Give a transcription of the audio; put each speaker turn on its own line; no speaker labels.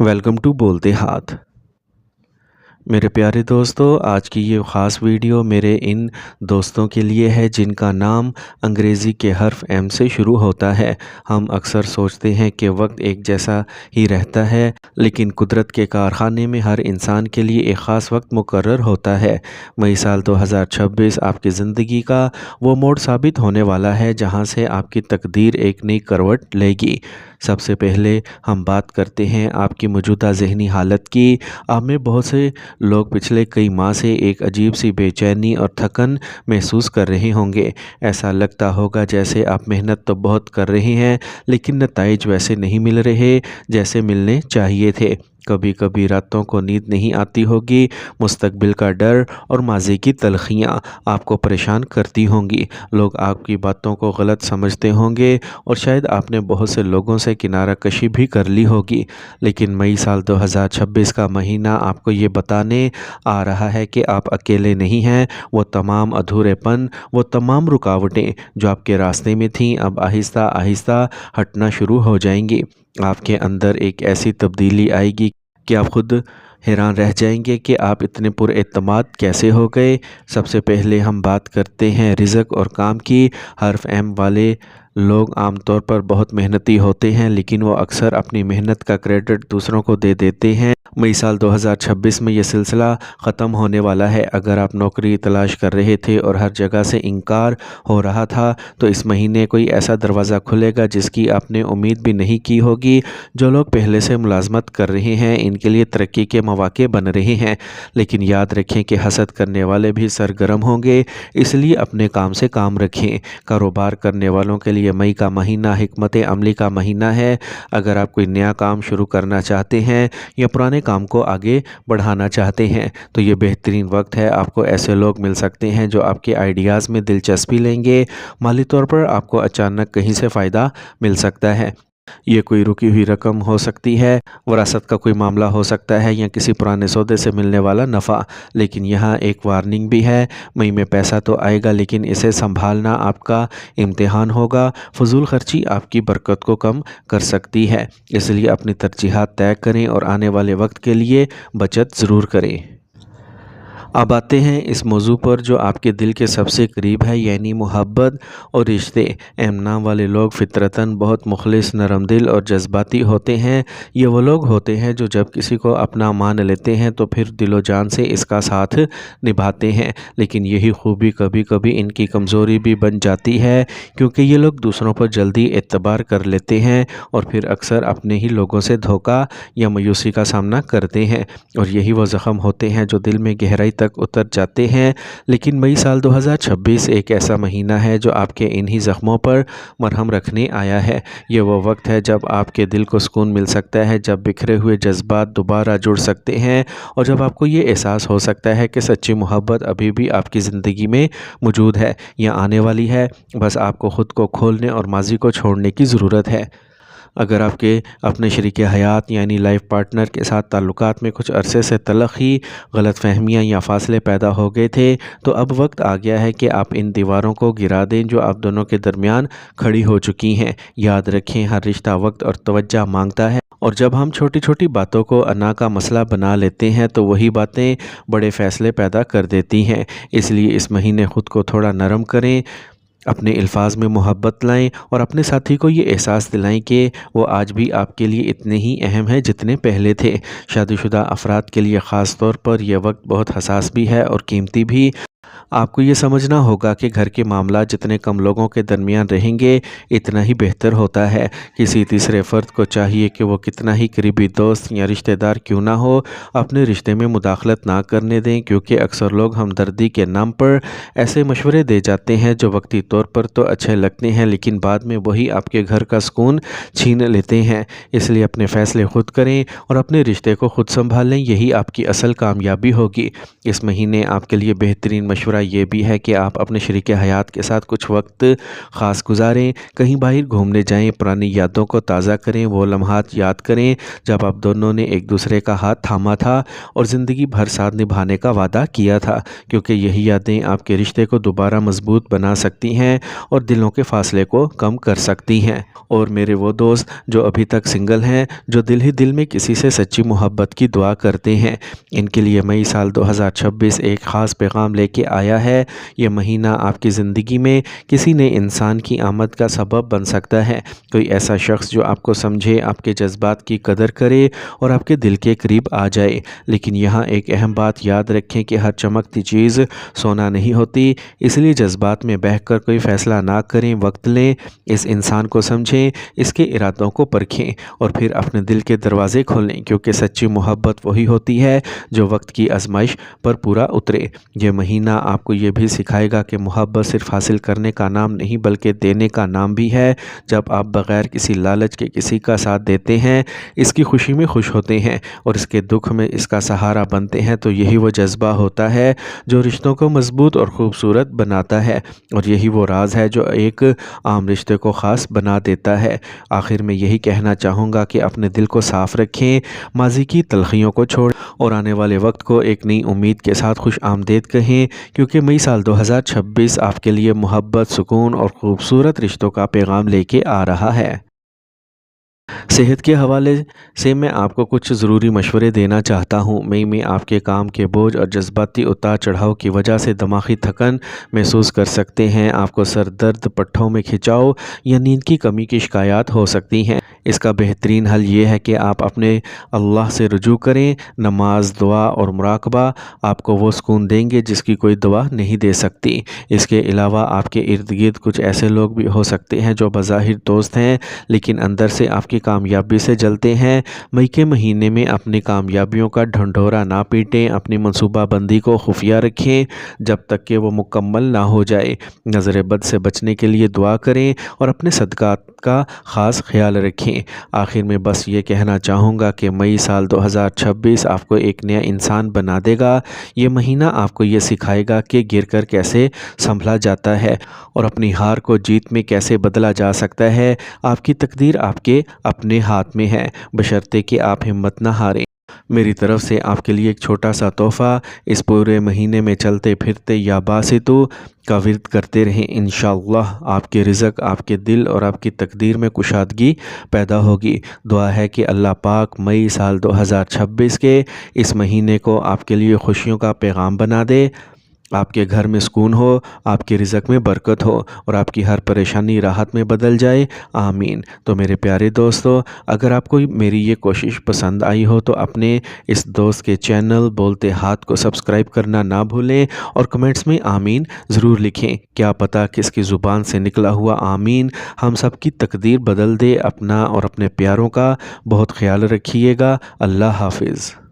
Welcome to بولتے ہاتھ۔ میرے پیارے دوستو، آج کی یہ خاص ویڈیو میرے ان دوستوں کے لیے ہے جن کا نام انگریزی کے حرف ایم سے شروع ہوتا ہے۔ ہم اکثر سوچتے ہیں کہ وقت ایک جیسا ہی رہتا ہے، لیکن قدرت کے کارخانے میں ہر انسان کے لیے ایک خاص وقت مقرر ہوتا ہے۔ مئی سال 2026 آپ کی زندگی کا وہ موڑ ثابت ہونے والا ہے جہاں سے آپ کی تقدیر ایک نئی کروٹ لے گی۔ سب سے پہلے ہم بات کرتے ہیں آپ کی موجودہ ذہنی حالت کی۔ آپ میں بہت سے لوگ پچھلے کئی ماہ سے ایک عجیب سی بے چینی اور تھکن محسوس کر رہے ہوں گے۔ ایسا لگتا ہوگا جیسے آپ محنت تو بہت کر رہے ہیں، لیکن نتائج ویسے نہیں مل رہے جیسے ملنے چاہیے تھے۔ کبھی کبھی راتوں کو نیند نہیں آتی ہوگی، مستقبل کا ڈر اور ماضی کی تلخیاں آپ کو پریشان کرتی ہوں گی۔ لوگ آپ کی باتوں کو غلط سمجھتے ہوں گے اور شاید آپ نے بہت سے لوگوں سے کنارہ کشی بھی کر لی ہوگی۔ لیکن مئی سال 2026 کا مہینہ آپ کو یہ بتانے آ رہا ہے کہ آپ اکیلے نہیں ہیں۔ وہ تمام ادھورے پن، وہ تمام رکاوٹیں جو آپ کے راستے میں تھیں، اب آہستہ آہستہ ہٹنا شروع ہو جائیں گی۔ آپ کے اندر ایک ایسی تبدیلی آئے گی کہ آپ خود حیران رہ جائیں گے کہ آپ اتنے پر اعتماد کیسے ہو گئے۔ سب سے پہلے ہم بات کرتے ہیں رزق اور کام کی۔ حرف ایم والے لوگ عام طور پر بہت محنتی ہوتے ہیں، لیکن وہ اکثر اپنی محنت کا کریڈٹ دوسروں کو دے دیتے ہیں۔ مئی سال 2026 میں یہ سلسلہ ختم ہونے والا ہے۔ اگر آپ نوکری تلاش کر رہے تھے اور ہر جگہ سے انکار ہو رہا تھا، تو اس مہینے کوئی ایسا دروازہ کھلے گا جس کی آپ نے امید بھی نہیں کی ہوگی۔ جو لوگ پہلے سے ملازمت کر رہے ہیں، ان کے لیے ترقی کے مواقع بن رہے ہیں، لیکن یاد رکھیں کہ حسد کرنے والے بھی سرگرم ہوں گے، اس لیے اپنے کام سے کام رکھیں۔ کاروبار کرنے والوں کے لیے مئی کا مہینہ حکمت عملی کا مہینہ ہے۔ اگر آپ کوئی نیا کام شروع کرنا چاہتے ہیں یا پرانے کام کو آگے بڑھانا چاہتے ہیں تو یہ بہترین وقت ہے۔ آپ کو ایسے لوگ مل سکتے ہیں جو آپ کے آئیڈیاز میں دلچسپی لیں گے۔ مالی طور پر آپ کو اچانک کہیں سے فائدہ مل سکتا ہے۔ یہ کوئی رکی ہوئی رقم ہو سکتی ہے، وراثت کا کوئی معاملہ ہو سکتا ہے یا کسی پرانے سودے سے ملنے والا نفع۔ لیکن یہاں ایک وارننگ بھی ہے، مئی میں پیسہ تو آئے گا لیکن اسے سنبھالنا آپ کا امتحان ہوگا۔ فضول خرچی آپ کی برکت کو کم کر سکتی ہے، اس لیے اپنی ترجیحات طے کریں اور آنے والے وقت کے لیے بچت ضرور کریں۔ اب آتے ہیں اس موضوع پر جو آپ کے دل کے سب سے قریب ہے، یعنی محبت اور رشتے۔ ایم نام والے لوگ فطرتاً بہت مخلص، نرم دل اور جذباتی ہوتے ہیں۔ یہ وہ لوگ ہوتے ہیں جو جب کسی کو اپنا مان لیتے ہیں تو پھر دل و جان سے اس کا ساتھ نبھاتے ہیں، لیکن یہی خوبی کبھی کبھی ان کی کمزوری بھی بن جاتی ہے، کیونکہ یہ لوگ دوسروں پر جلدی اعتبار کر لیتے ہیں اور پھر اکثر اپنے ہی لوگوں سے دھوکہ یا مایوسی کا سامنا کرتے ہیں، اور یہی وہ زخم ہوتے ہیں جو دل میں گہرائی تک اتر جاتے ہیں۔ لیکن مئی سال 2026 ایک ایسا مہینہ ہے جو آپ کے انہی زخموں پر مرہم رکھنے آیا ہے۔ یہ وہ وقت ہے جب آپ کے دل کو سکون مل سکتا ہے، جب بکھرے ہوئے جذبات دوبارہ جڑ سکتے ہیں، اور جب آپ کو یہ احساس ہو سکتا ہے کہ سچی محبت ابھی بھی آپ کی زندگی میں موجود ہے یا آنے والی ہے۔ بس آپ کو خود کو کھولنے اور ماضی کو چھوڑنے کی ضرورت ہے۔ اگر آپ کے اپنے شریک حیات یعنی لائف پارٹنر کے ساتھ تعلقات میں کچھ عرصے سے تلخی، غلط فہمیاں یا فاصلے پیدا ہو گئے تھے، تو اب وقت آ گیا ہے کہ آپ ان دیواروں کو گرا دیں جو آپ دونوں کے درمیان کھڑی ہو چکی ہیں۔ یاد رکھیں، ہر رشتہ وقت اور توجہ مانگتا ہے، اور جب ہم چھوٹی چھوٹی باتوں کو انا کا مسئلہ بنا لیتے ہیں تو وہی باتیں بڑے فیصلے پیدا کر دیتی ہیں۔ اس لیے اس مہینے خود کو تھوڑا نرم کریں، اپنے الفاظ میں محبت لائیں اور اپنے ساتھی کو یہ احساس دلائیں کہ وہ آج بھی آپ کے لیے اتنے ہی اہم ہیں جتنے پہلے تھے۔ شادی شدہ افراد کے لیے خاص طور پر یہ وقت بہت حساس بھی ہے اور قیمتی بھی۔ آپ کو یہ سمجھنا ہوگا کہ گھر کے معاملات جتنے کم لوگوں کے درمیان رہیں گے اتنا ہی بہتر ہوتا ہے۔ کسی تیسرے فرد کو چاہیے کہ وہ کتنا ہی قریبی دوست یا رشتہ دار کیوں نہ ہو، اپنے رشتے میں مداخلت نہ کرنے دیں، کیونکہ اکثر لوگ ہمدردی کے نام پر ایسے مشورے دے جاتے ہیں جو وقتی طور پر تو اچھے لگتے ہیں لیکن بعد میں وہی آپ کے گھر کا سکون چھین لیتے ہیں۔ اس لیے اپنے فیصلے خود کریں اور اپنے رشتے کو خود سنبھالیں، یہی آپ کی اصل کامیابی ہوگی۔ اس مہینے آپ کے لیے بہترین مشورہ دوسرا یہ بھی ہے کہ آپ اپنے شریک حیات کے ساتھ کچھ وقت خاص گزاریں، کہیں باہر گھومنے جائیں، پرانی یادوں کو تازہ کریں، وہ لمحات یاد کریں جب آپ دونوں نے ایک دوسرے کا ہاتھ تھاما تھا اور زندگی بھر ساتھ نبھانے کا وعدہ کیا تھا، کیونکہ یہی یادیں آپ کے رشتے کو دوبارہ مضبوط بنا سکتی ہیں اور دلوں کے فاصلے کو کم کر سکتی ہیں۔ اور میرے وہ دوست جو ابھی تک سنگل ہیں، جو دل ہی دل میں کسی سے سچی محبت کی دعا کرتے ہیں، ان کے لیے مئی سال 2026 ایک خاص پیغام لے کے آیا ہے۔ یہ مہینہ آپ کی زندگی میں کسی نئے انسان کی آمد کا سبب بن سکتا ہے، کوئی ایسا شخص جو آپ کو سمجھے، آپ کے جذبات کی قدر کرے اور آپ کے دل کے قریب آ جائے۔ لیکن یہاں ایک اہم بات یاد رکھیں کہ ہر چمکتی چیز سونا نہیں ہوتی، اس لیے جذبات میں بہہ کر کوئی فیصلہ نہ کریں، وقت لیں، اس انسان کو سمجھیں، اس کے ارادوں کو پرکھیں اور پھر اپنے دل کے دروازے کھولیں، کیونکہ سچی محبت وہی ہوتی ہے جو وقت کی آزمائش پر پورا اترے۔ یہ مہینہ آپ کو یہ بھی سکھائے گا کہ محبت صرف حاصل کرنے کا نام نہیں بلکہ دینے کا نام بھی ہے۔ جب آپ بغیر کسی لالچ کے کسی کا ساتھ دیتے ہیں، اس کی خوشی میں خوش ہوتے ہیں اور اس کے دکھ میں اس کا سہارا بنتے ہیں، تو یہی وہ جذبہ ہوتا ہے جو رشتوں کو مضبوط اور خوبصورت بناتا ہے، اور یہی وہ راز ہے جو ایک عام رشتے کو خاص بنا دیتا ہے۔ آخر میں یہی کہنا چاہوں گا کہ اپنے دل کو صاف رکھیں، ماضی کی تلخیوں کو چھوڑیں اور آنے والے وقت کو ایک نئی امید کے ساتھ خوش آمدید کہیں، کیونکہ مئی سال 2026 آپ کے لیے محبت، سکون اور خوبصورت رشتوں کا پیغام لے کے آ رہا ہے۔ صحت کے حوالے سے میں آپ کو کچھ ضروری مشورے دینا چاہتا ہوں۔ مئی میں آپ کے کام کے بوجھ اور جذباتی اتار چڑھاؤ کی وجہ سے دماغی تھکن محسوس کر سکتے ہیں، آپ کو سر درد، پٹھوں میں کھچاؤ یا نیند کی کمی کی شکایات ہو سکتی ہیں۔ اس کا بہترین حل یہ ہے کہ آپ اپنے اللہ سے رجوع کریں۔ نماز، دعا اور مراقبہ آپ کو وہ سکون دیں گے جس کی کوئی دوا نہیں دے سکتی۔ اس کے علاوہ آپ کے ارد گرد کچھ ایسے لوگ بھی ہو سکتے ہیں جو بظاہر دوست ہیں لیکن اندر سے آپ کی کامیابی سے جلتے ہیں۔ مئی کے مہینے میں اپنی کامیابیوں کا ڈھنڈورا نہ پیٹیں، اپنی منصوبہ بندی کو خفیہ رکھیں جب تک کہ وہ مکمل نہ ہو جائے۔ نظر بد سے بچنے کے لیے دعا کریں اور اپنے صدقات کا خاص خیال رکھیں۔ آخر میں بس یہ کہنا چاہوں گا کہ مئی سال 2026 آپ کو ایک نیا انسان بنا دے گا۔ یہ مہینہ آپ کو یہ سکھائے گا کہ گر کر کیسے سنبھلا جاتا ہے اور اپنی ہار کو جیت میں کیسے بدلا جا سکتا ہے۔ آپ کی تقدیر آپ کے اپنے ہاتھ میں ہے، بشرطے کہ آپ ہمت نہ ہاریں۔ میری طرف سے آپ کے لیے ایک چھوٹا سا تحفہ، اس پورے مہینے میں چلتے پھرتے یا باسطو کا ورد کرتے رہیں۔ انشاءاللہ آپ کے رزق، آپ کے دل اور آپ کی تقدیر میں کشادگی پیدا ہوگی۔ دعا ہے کہ اللہ پاک مئی سال 2026 کے اس مہینے کو آپ کے لیے خوشیوں کا پیغام بنا دے، آپ کے گھر میں سکون ہو، آپ کے رزق میں برکت ہو اور آپ کی ہر پریشانی راحت میں بدل جائے، آمین۔ تو میرے پیارے دوستو، اگر آپ کو میری یہ کوشش پسند آئی ہو تو اپنے اس دوست کے چینل بولتے ہاتھ کو سبسکرائب کرنا نہ بھولیں اور کمنٹس میں آمین ضرور لکھیں۔ کیا پتہ کس کی زبان سے نکلا ہوا آمین ہم سب کی تقدیر بدل دے۔ اپنا اور اپنے پیاروں کا بہت خیال رکھیے گا۔ اللہ حافظ۔